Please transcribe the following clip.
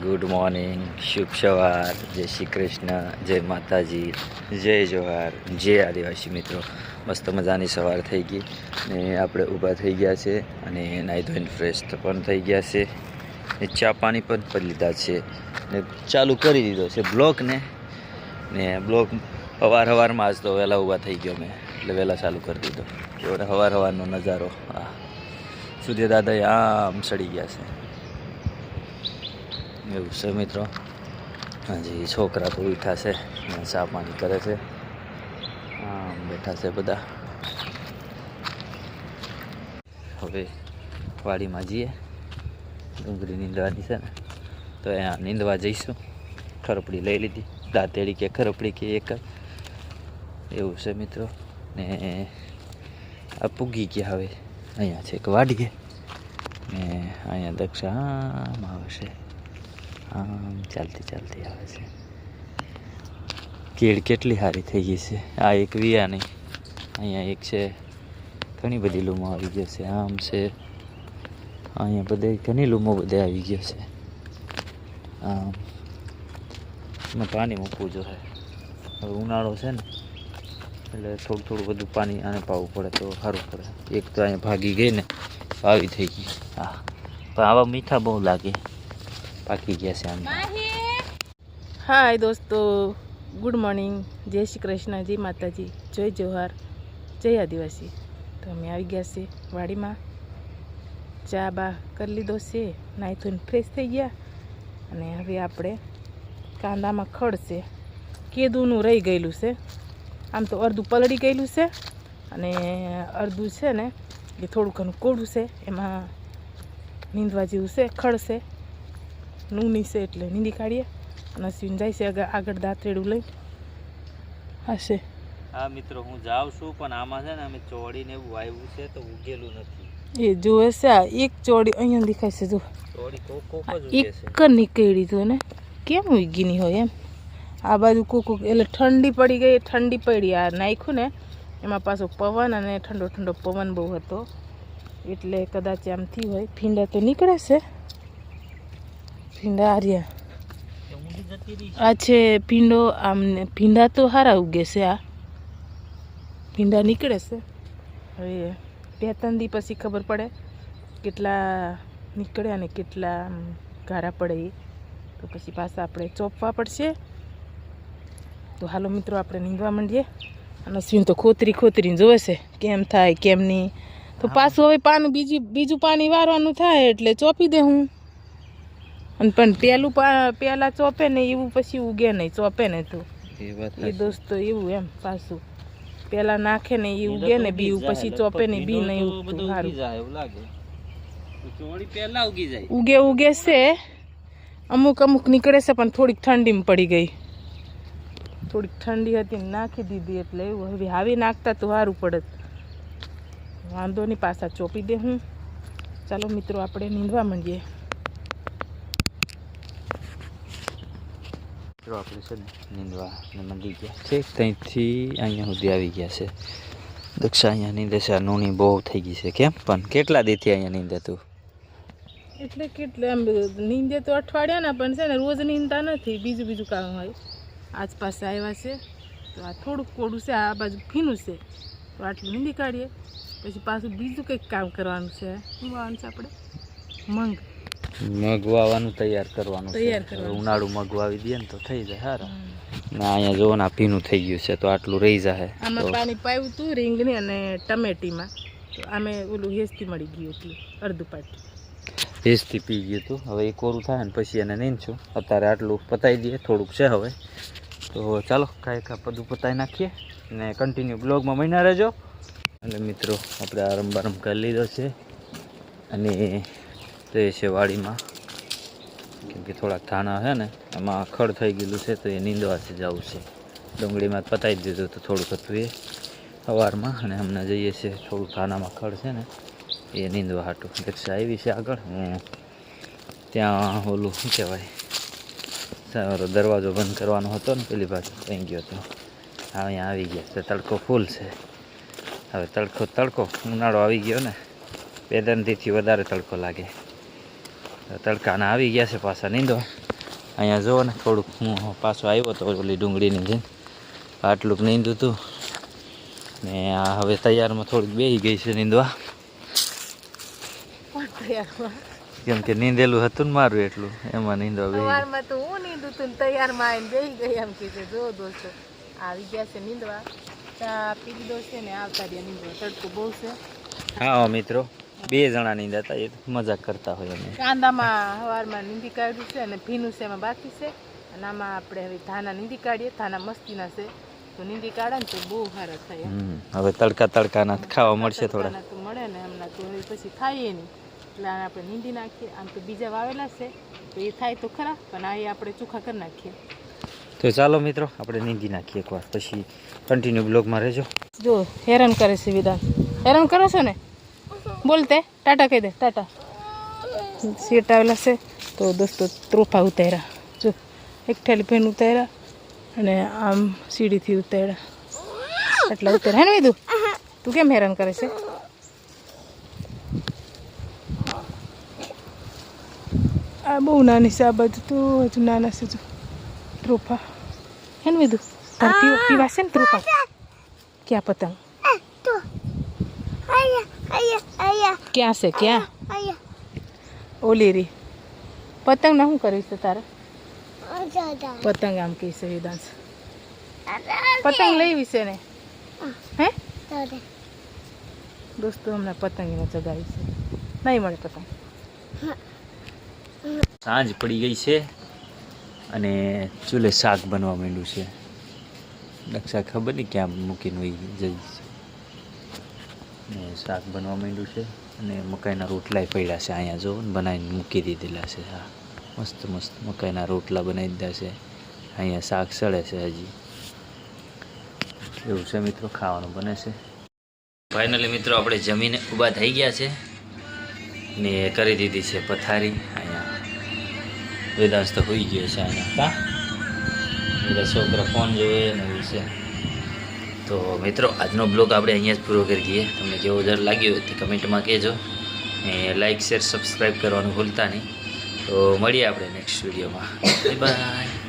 Good morning, શુભ સવાર, જય શ્રી કૃષ્ણ, જય માતાજી, જય જોહાર, જય આદિવાસી મિત્રો. મસ્ત મજાની સવાર થઈ ગઈ ને આપણે ઊભા થઈ ગયા છે અને નાહી ધોઈને ફ્રેશ પણ થઈ ગયા છે ને ચા પાણી પણ પી લીધા છે ને ચાલુ કરી દીધો છે બ્લોગને. બ્લોગ સવારમાં આજ તો વહેલા ઊભા થઈ ગયો મેં, એટલે વહેલા ચાલુ કરી દીધો. એવડે સવારનો નજારો. હા, સૂર્ય દાદા આમ સડી ગયા છે એવું છે મિત્રો. હજી છોકરા તો ઉઠ્યા છે અને ચા પાણી કરે છે. આમ બેઠા છે બધા. હવે વાડીમાં જઈએ, ડુંગળી નીંદવાની છે ને, તો અહીંયા નીંદવા જઈશું. ખરપડી લઈ લીધી, દાંતેડી કે ખરપડી કે એક એવું છે મિત્રો. ને આ પૂગી ગયા હવે અહીંયા છે એક વાડીએ ને અહીંયા દક્ષા આમ આવે છે, આમ ચાલતી ચાલતી આવે છે. કેળ કેટલી સારી થઈ ગઈ છે. આ એક વિયા નહીં, અહીંયા એક છે. ઘણી બધી લૂમો આવી ગયો છે. આમ છે, અહીંયા બધે ઘણી લૂમો બધે આવી ગયો છે. આમ પાણી મૂકવું જોઈએ. હવે ઉનાળો છે ને, એટલે થોડું થોડું બધું પાણી આને પાવું પડે તો સારું પડે. એક તો અહીંયા ભાગી ગઈ ને, આવી થઈ ગઈ. હા, પણ આવા મીઠા બહુ લાગે, પાકી ગયા છે આમ. હાય દોસ્તો, ગુડ મોર્નિંગ, જય શ્રી કૃષ્ણ, જય માતાજી, જય જોહાર, જય આદિવાસી. તો અમે આવી ગયા છે વાડીમાં. ચા બા કરી લીધો છે, નાહી ધોઈને ફ્રેશ થઈ ગયા. અને હવે આપણે કાંદામાં ખડ છે, કેદુનું રહી ગયેલું છે. આમ તો અડધું પલળી ગયેલું છે અને અડધું છે ને એ થોડું ઘણું કોળું છે. એમાં નીંદવા જેવું છે, ખડ છે, નૂની છે, એટલે નીંદી કાઢીએ. અને અશ્વિન જાય છે આગળ દાંતરેડું લઈ હશે. હા મિત્રો, હું જાઉં છું, પણ આમાં છે ને અમે ચોડીને એવું વાવ્યું છે તો ઉગેલું નથી. એ જોવે છે, આ એક ચોડી અહીંયા દેખાય છે. જો ચોડી કોક જ ઉગે છે. એક નીકળી તો ને કેમ ઉગી નહીં હોય એમ. આ બાજુ કોક એટલે ઠંડી પડી ગઈ, ઠંડી પડી. આ નાખ્યું ને એમાં પાછો પવન અને ઠંડો ઠંડો પવન બહુ હતો, એટલે કદાચ આમથી હોય. ભીંડા તો નીકળે છે, ભીંડા આર્યા આ છે ભીંડો. આમ ભીંડા તો સારા ઉગે છે. આ ભીંડા નીકળે છે. હવે 2-3 દી પછી ખબર પડે કેટલા નીકળે અને કેટલા ગારા પડે એ. તો પછી પાછા આપણે ચોપવા પડશે. તો હાલો મિત્રો, આપણે નીંદવા માંડીએ. અને અશ્વિન તો ખોતરીને જોવે છે કેમ થાય કેમ નહીં. તો પાછું હવે બીજું પાણી વારવાનું થાય એટલે ચોપી દે હું. અને પણ પહેલાં ચોપે ને એવું પછી ઉગે નહીં, ચોપે ને તો એ દોસ્તો એવું એમ. પાછું પહેલાં નાખે ને એ ઉગે ને બી, પછી ચોપે ને બી નહીં ઉગતું. સારું ઉગે છે. અમુક નીકળે છે, પણ થોડીક ઠંડીમાં પડી ગઈ. થોડીક ઠંડી હતી ને નાખી દીધી, એટલે એવું. હવે આવી નાખતા તો સારું પડત. વાંધો નહીં, પાછા ચોપી દે હું. ચાલો મિત્રો, આપણે નીંદવા માંડીએ. આપણે છે ને નીંદવા મંડી ગયા છે. ત્યાંથી અહીંયા સુધી આવી ગયા છે. દક્ષા અહીંયા નીંદે છે. આ નૂની બહુ થઈ ગઈ છે. કેમ પણ કેટલા દીથી અહીંયા નીંદે તું? એટલે કેટલે આમ નીંદે તો અઠવાડિયાના, પણ છે ને રોજ નીંદતા નથી. બીજું કામ હોય. આજ પાસે આવ્યા છે તો આ થોડુંક કોડું છે, આ બાજુ ભીનું છે, તો આટલું નીંદી કાઢીએ. પછી પાછું બીજું કંઈક કામ કરવાનું છે. શું વાવવાનું છે આપણે? મગ વાવવાનું તૈયાર કરવાનું. ઉનાળુ મગ વાવી દઈએ ને તો થઈ જાય સારા. ને અહીંયા જો ને ભીનું થઈ ગયું છે, તો આટલું રહી જાય. આમાં પાણી પાયું હતું રીંગણી અને ટમેટીમાં, તો આમે ઓલું હેસ્તી મળી ગયું હતું, અડધું પાટી હેસ્તી પી ગયું હતું. હવે એ કોરું થાય ને પછી એને નીંદશું. અત્યારે આટલું પતાવી દઈએ, થોડુંક છે હવે. તો ચાલો કાંઈ બધું પતાવી નાખીએ ને કન્ટિન્યુ બ્લોગમાં બન્યા રહેજો. એટલે મિત્રો, આપણે આરંભ કરી લીધો છે અને તે છે વાડીમાં. કેમ કે થોડાક થાણા છે ને એમાં ખડ થઈ ગયેલું છે, તો એ નીંદવાથી જવું છે. ડુંગળીમાં પતાવી દીધું તો થોડુંક હતું એ સવારમાં. અને હમણાં જઈએ છીએ થોડું થાનામાં ખડ છે ને એ નીંદવા હાટું. દક્ષા આવી છે આગળ. હું ત્યાં ઓલું શું કહેવાય, દરવાજો બંધ કરવાનો હતો ને પેલી બાજુ, ત્યાં ગયો હતો. અહીંયા આવી ગયા છે. તડકો ફૂલ છે. હવે તડકો ઉનાળો આવી ગયો ને, 2-3 દીથી વધારે તડકો લાગે. તડકાના આવી ગયા છે પાછા નીંદવા. અહીંયા જુઓ ને થોડુંક હું પાછો આવ્યો તો ઓલી ડુંગળીની જેમ આટલુંક નીંદું હતું ને આ હવે તૈયારમાં થોડીક બેસી ગઈ છે નીંદવા, કેમ કે નીંદેલું હતું ને મારું એટલું એમાં નીંદવા બેસી. સવારમાં તો હું નીંદું તું તૈયારમાં આવીને બેસી ગઈ એમ કીધું. જો દોસ્તો આવી ગયા છે નીંદવા, ચા પી લીધો છે ને આવતા રહ્યા નીંદવા. તડકો બહુ છે. હા મિત્રો, 2 જણા નીંદાતા, એ મજાક કરતા હોય અમે. કાંદામાં સવારમાં નીંદી કાઢ્યું છે અને ભીનું છે એમાં બાકી છે. અને આમાં આપણે હવે ધાના નીંદી કાઢીએ. ધાના મસ્તીના છે તો નીંદી કાઢે ને તો બહુ સારા થાય. હવે તડકાના ખાવા મળશે થોડા. તો મળે ને હમણાં તો હવે પછી ખાઈએ નહીં એટલે આપણે નીંદી નાખીએ. આમ તો બીજા વાવેલા છે તો એ થાય તો ખરા, પણ આ આપણે ચોખ્ખા કરી નાખીએ. તો ચાલો મિત્રો, આપણે નીંદી નાખીએ એકવાર, પછી કન્ટિન્યુ બ્લોગમાં રહેજો. જો હેરાન કરે છે વિધાન. હેરાન કરો છો ને? બોલતે ટાટા કહી દે. ટાટા. સીટ આવેલા છે તો દોસ્તો ત્રોફા ઉતાર્યા. જો એક ઠેલી પેન ઉતાર્યા અને આમ સીડીથી ઉતાર્યા. એટલા ઉતાર્યા. હે ને વિધુ, તું કેમ હેરાન કરે છે? આ બહુ નાની છે, આ બાજુ તો હજુ નાના છે. જો ત્રોફા. હે ને વિધુ, પીવા છે ને ત્રોફા? ક્યાં પતંગ? ક્યાં છે? ક્યાં? ઓલી રી પતંગ ના શું કર્યું છે તારે? પતંગ આમ કહી છે વિધાંશ. પતંગ લેવી છે ને? હે દોસ્તો, હમણાં પતંગ ચગાવી છે. નહીં મળે પતંગ. સાંજ પડી ગઈ છે અને ચૂલે શાક બનવા માંડ્યું છે. નકશા ખબર નહીં ક્યાં મૂકીને વહી જઈ છે ને શાક બનવા માંડ્યું છે. અને મકાઈના રોટલા પડ્યા છે અહીંયા, જો બનાવીને મૂકી દીધેલા છે. હા, મસ્ત મસ્ત મકાઈના રોટલા બનાવી દીધા છે. અહીંયા શાક સળે છે હજી. એવું છે મિત્રો, ખાવાનું બને છે. ફાઇનલી મિત્રો, આપણે જમીને ઊભા થઈ ગયા છે ને કરી દીધી છે પથારી. અહીંયા વેદાંશ તો હોઈ ગયો છે અહીંયા. કા બધા છોકરા ફોન જોવે ને એવું છે. તો મિત્રો, આજનો બ્લોગ આપણે અહીંયા જ પૂરો કરી દઈએ. તમને કેવો દર લાગ્યો હોય તે કમેન્ટમાં કહેજો ને લાઇક શેર સબસ્ક્રાઈબ કરવાનું ભૂલતા નહીં. તો મળીએ આપણે નેક્સ્ટ વિડીયોમાં. Bye bye.